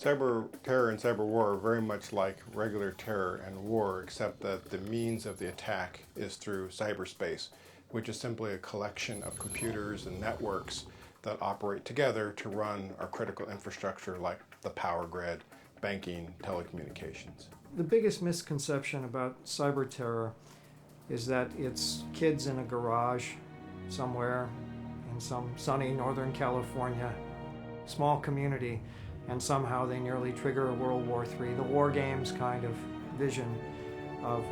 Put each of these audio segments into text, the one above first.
Cyber terror and cyber war are very much like regular terror and war, except that the means of the attack is through cyberspace, which is simply a collection of computers and networks that operate together to run our critical infrastructure like the power grid, banking, telecommunications. The biggest misconception about cyber terror is that it's kids in a garage somewhere in some sunny Northern California, small community, and somehow they nearly trigger a World War III, the war games kind of vision of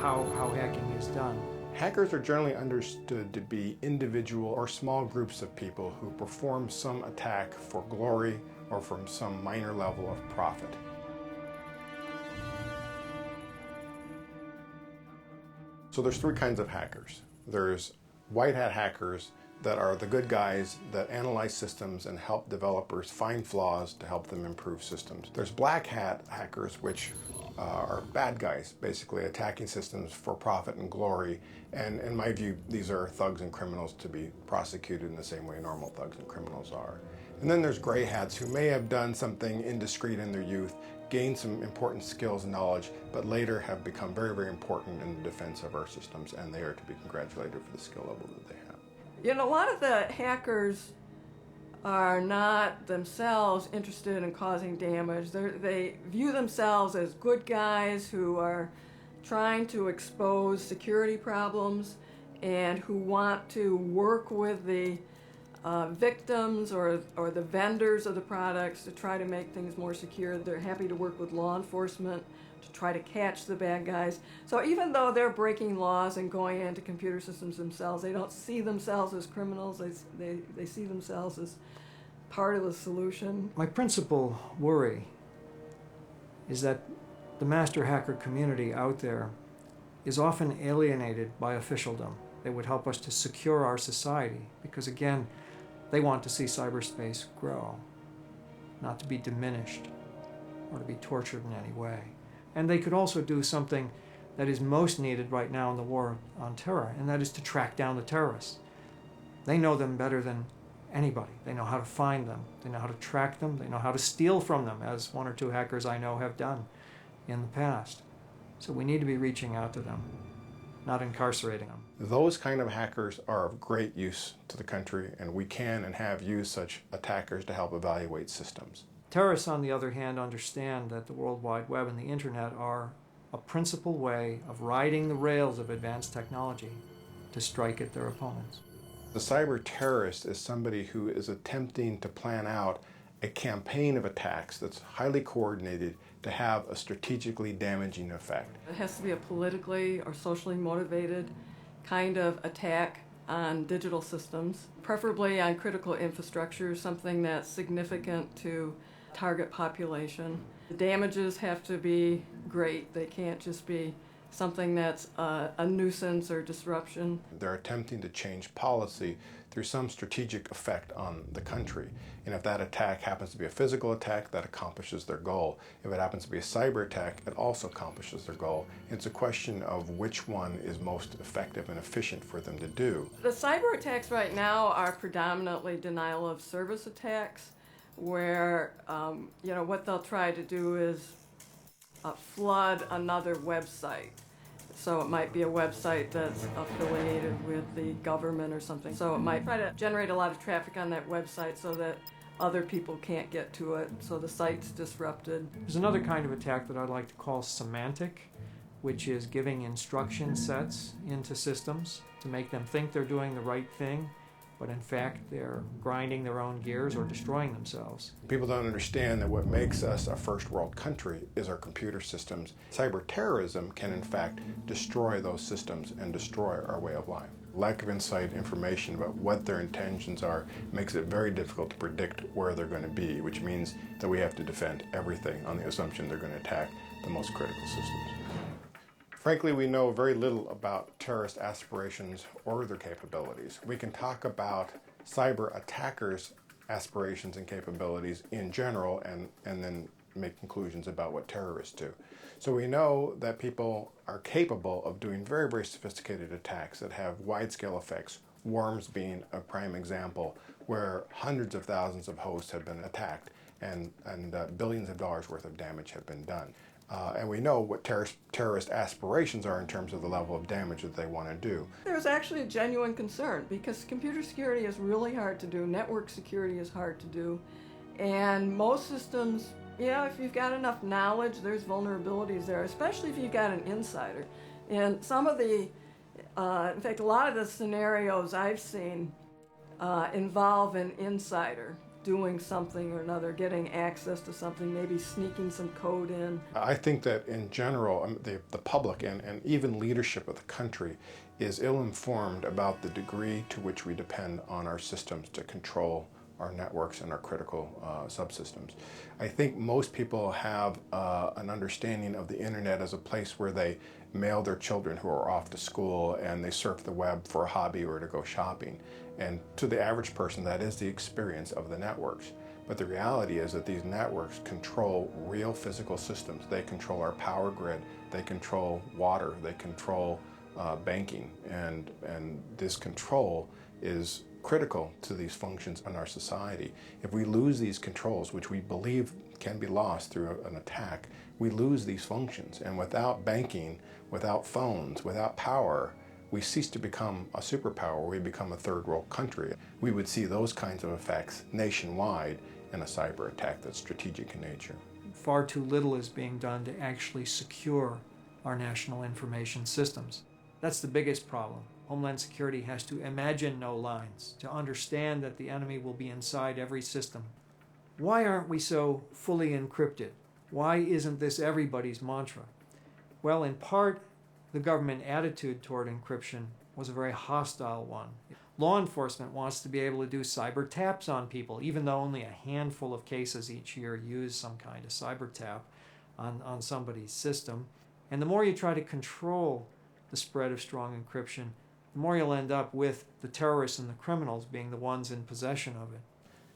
how hacking is done. Hackers are generally understood to be individual or small groups of people who perform some attack for glory or from some minor level of profit. So there's three kinds of hackers. There's white hat hackers that are the good guys that analyze systems and help developers find flaws to help them improve systems. There's black hat hackers, which are bad guys, basically attacking systems for profit and glory. And in my view, these are thugs and criminals to be prosecuted in the same way normal thugs and criminals are. And then there's gray hats who may have done something indiscreet in their youth, gained some important skills and knowledge, but later have become very, very important in the defense of our systems, and they are to be congratulated for the skill level that they have. You know, a lot of the hackers are not themselves interested in causing damage. They view themselves as good guys who are trying to expose security problems and who want to work with the victims or the vendors of the products to try to make things more secure. They're happy to work with law enforcement to try to catch the bad guys. So even though they're breaking laws and going into computer systems themselves, they don't see themselves as criminals. They see themselves as part of the solution. My principal worry is that the master hacker community out there is often alienated by officialdom. They would help us to secure our society because, again, they want to see cyberspace grow, not to be diminished or to be tortured in any way. And they could also do something that is most needed right now in the war on terror, and that is to track down the terrorists. They know them better than anybody. They know how to find them. They know how to track them. They know how to steal from them, as one or two hackers I know have done in the past. So we need to be reaching out to them, not incarcerating them. Those kind of hackers are of great use to the country, and we can and have used such attackers to help evaluate systems. Terrorists, on the other hand, understand that the World Wide Web and the Internet are a principal way of riding the rails of advanced technology to strike at their opponents. The cyber terrorist is somebody who is attempting to plan out a campaign of attacks that's highly coordinated to have a strategically damaging effect. It has to be a politically or socially motivated kind of attack on digital systems, preferably on critical infrastructure, something that's significant to target population. The damages have to be great. They can't just be something that's a nuisance or disruption. They're attempting to change policy through some strategic effect on the country. And if that attack happens to be a physical attack, that accomplishes their goal. If it happens to be a cyber attack, it also accomplishes their goal. It's a question of which one is most effective and efficient for them to do. The cyber attacks right now are predominantly denial of service attacks, where what they'll try to do is flood another website. So it might be a website that's affiliated with the government or something. So it might try to generate a lot of traffic on that website so that other people can't get to it, so the site's disrupted. There's another kind of attack that I'd like to call semantic, which is giving instruction sets into systems to make them think they're doing the right thing, but in fact they're grinding their own gears or destroying themselves. People don't understand that what makes us a first world country is our computer systems. Cyber terrorism can in fact destroy those systems and destroy our way of life. Lack of inside information about what their intentions are makes it very difficult to predict where they're going to be, which means that we have to defend everything on the assumption they're going to attack the most critical systems. Frankly, we know very little about terrorist aspirations or their capabilities. We can talk about cyber attackers' aspirations and capabilities in general and then make conclusions about what terrorists do. So we know that people are capable of doing very, very sophisticated attacks that have wide-scale effects, Worms being a prime example, where hundreds of thousands of hosts have been attacked. and billions of dollars worth of damage have been done. And we know what terrorist aspirations are in terms of the level of damage that they want to do. There's actually a genuine concern because computer security is really hard to do, network security is hard to do, and most systems, if you've got enough knowledge, there's vulnerabilities there, especially if you've got an insider. And some of the, in fact, a lot of the scenarios I've seen involve an insider doing something or another, getting access to something, maybe sneaking some code in. I think that in general, the public and even leadership of the country is ill-informed about the degree to which we depend on our systems to control our networks and our critical subsystems. I think most people have an understanding of the internet as a place where they mail their children who are off to school and they surf the web for a hobby or to go shopping. And to the average person, that is the experience of the networks. But the reality is that these networks control real physical systems. They control our power grid, they control water, they control banking, and this control is critical to these functions in our society. If we lose these controls, which we believe can be lost through an attack, we lose these functions. And without banking, without phones, without power, we cease to become a superpower. We become a third world country. We would see those kinds of effects nationwide in a cyber attack that's strategic in nature. Far too little is being done to actually secure our national information systems. That's the biggest problem. Homeland Security has to imagine no lines, to understand that the enemy will be inside every system. Why aren't we so fully encrypted? Why isn't this everybody's mantra? Well, in part, the government attitude toward encryption was a very hostile one. Law enforcement wants to be able to do cyber taps on people, even though only a handful of cases each year use some kind of cyber tap on somebody's system. And the more you try to control the spread of strong encryption, the more you'll end up with the terrorists and the criminals being the ones in possession of it.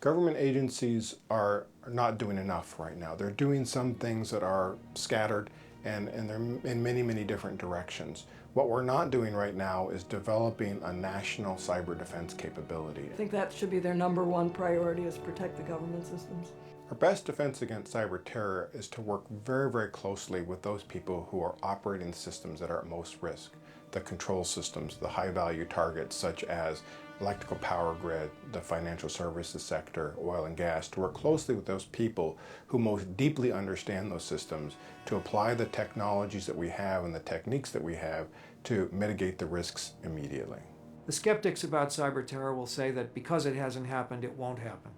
Government agencies are not doing enough right now. They're doing some things that are scattered and they're in many, many different directions. What we're not doing right now is developing a national cyber defense capability. I think that should be their number one priority, is protect the government systems. Our best defense against cyber terror is to work very, very closely with those people who are operating systems that are at most risk. The control systems, the high-value targets such as electrical power grid, the financial services sector, oil and gas, to work closely with those people who most deeply understand those systems, to apply the technologies that we have and the techniques that we have to mitigate the risks immediately. The skeptics about cyber terror will say that because it hasn't happened, it won't happen.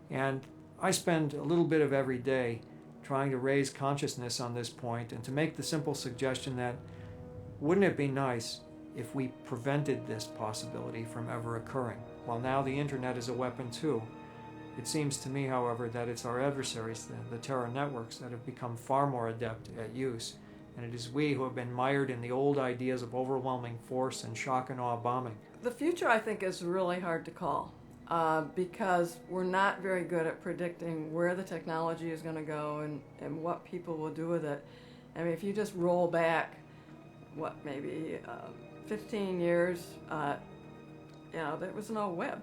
And I spend a little bit of every day trying to raise consciousness on this point and to make the simple suggestion that wouldn't it be nice if we prevented this possibility from ever occurring? Well, now the internet is a weapon too. It seems to me, however, that it's our adversaries, the terror networks, that have become far more adept at use. And it is we who have been mired in the old ideas of overwhelming force and shock and awe bombing. The future, I think, is really hard to call because we're not very good at predicting where the technology is going to go and what people will do with it. I mean, if you just roll back, maybe 15 years, there was no web.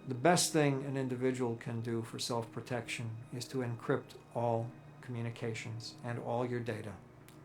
The best thing an individual can do for self-protection is to encrypt all communications and all your data,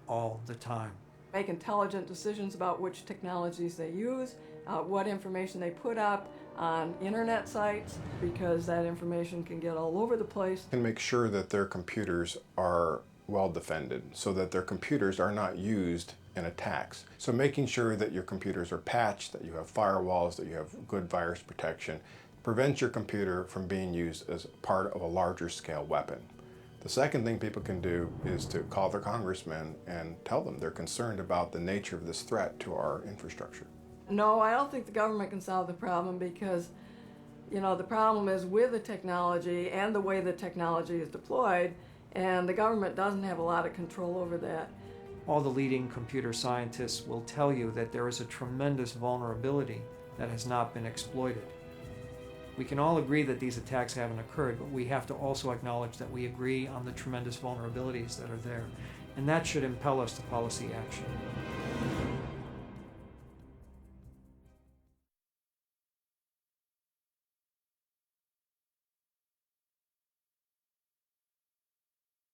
all the time. Make intelligent decisions about which technologies they use, what information they put up on internet sites, because that information can get all over the place. And make sure that their computers are well defended so that their computers are not used in attacks. So making sure that your computers are patched, that you have firewalls, that you have good virus protection, prevents your computer from being used as part of a larger scale weapon. The second thing people can do is to call their congressmen and tell them they're concerned about the nature of this threat to our infrastructure. No, I don't think the government can solve the problem because, the problem is with the technology and the way the technology is deployed, and the government doesn't have a lot of control over that. All the leading computer scientists will tell you that there is a tremendous vulnerability that has not been exploited. We can all agree that these attacks haven't occurred, but we have to also acknowledge that we agree on the tremendous vulnerabilities that are there. And that should impel us to policy action.